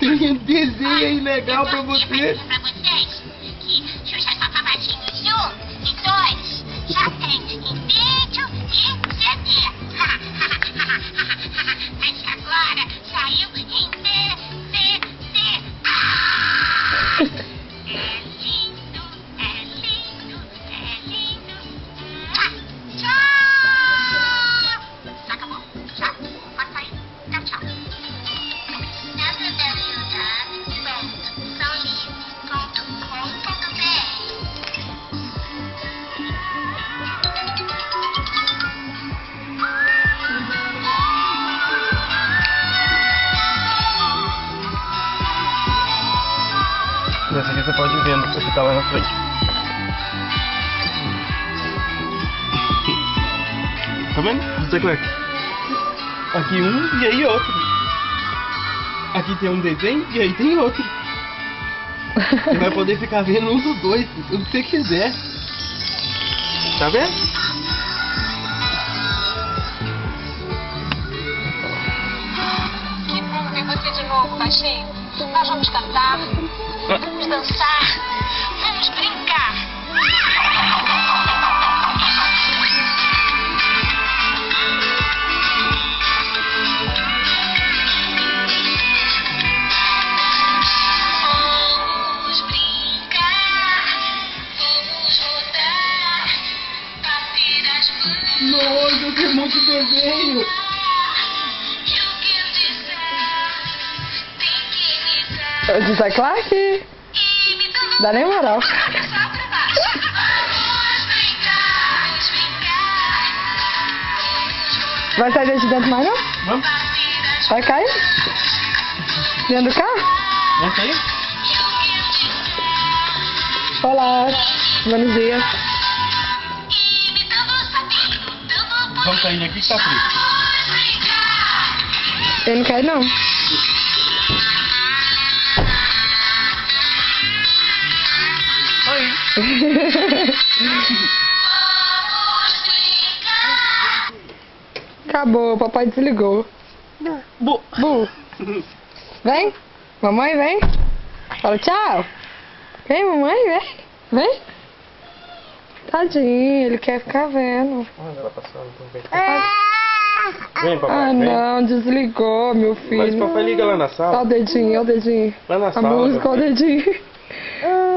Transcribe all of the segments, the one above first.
Tem um desenho aí legal pra você. Pra vocês que Xuxa só papatinhos 1 e 2 já tem em vídeo e CD. Mas agora saiu em DVD. É lindo, é lindo, é lindo. Tchau! Já acabou? Já? Pode sair? Tchau, tchau. Nessa aqui você pode ver o que tá lá na frente. Tá vendo? José Clark. Aqui um e aí outro. Aqui tem um desenho e aí tem outro. Você vai poder ficar vendo um dos dois, o que você quiser. Tá vendo? Que bom ver você de novo, baixinho. Nós vamos cantar, vamos dançar, vamos brincar. Vamos brincar, vamos rodar, bater as mãos. Nossa, tem um monte de desenho. E o que eu disser, tem que imitar. O José Clark? Imitando Dá nem moral. só pra baixo. Vamos brincar, vamos brincar. Vai sair desse dentro mais não? Vamos? Vai cair? Dentro do carro? Vamos sair? Olá, bom dia. Vamos sair daqui que tá frio. Eu não quero não. Aí. Acabou, papai desligou. Bu. Bu. Vem. Mamãe, vem. Fala tchau. Vem, mamãe, vem. Vem. Tadinho, ele quer ficar vendo. Olha ela passando, então vem. Vem, papai, Ah, vem. não, desligou, meu filho. Mas papai liga lá na Olha sala. o dedinho, olha o dedinho. Lá na A sala. música, olha o meu filho. dedinho.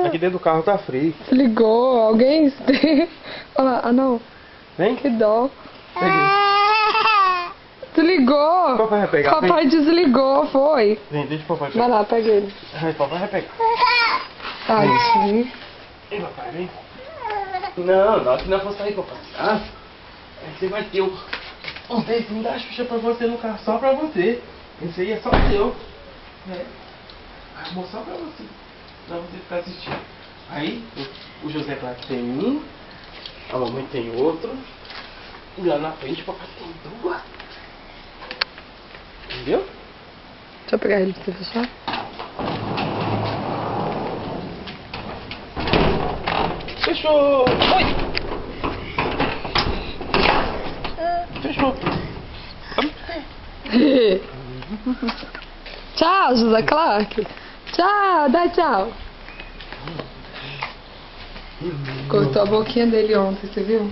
Aqui dentro do carro tá frio. Desligou, alguém... Olha lá, ah não, Vem. que dó. Pegue. Desligou. Papai vai pegar. Papai desligou, foi. Vem, deixa o papai Vai pegar. lá, pega ele. Ai, papai vai pegar. Tadinho. Vem, papai, vem. Não, aqui não é pra sair, papai. Ah, aí você vai ter um desenho da Xuxa pra você no carro, só pra você. Esse aí é só seu. É. Vou mostrar pra você. Pra você ficar assistindo. Aí, o José Clark tem um, a mamãe tem outro. E lá na frente o papai tem duas. Entendeu? Deixa eu pegar ele pra você fechar. Fechou! Oi! Fechou! Tchau, José Clark. Tchau, dá tchau. Cortou a boquinha dele ontem, você viu?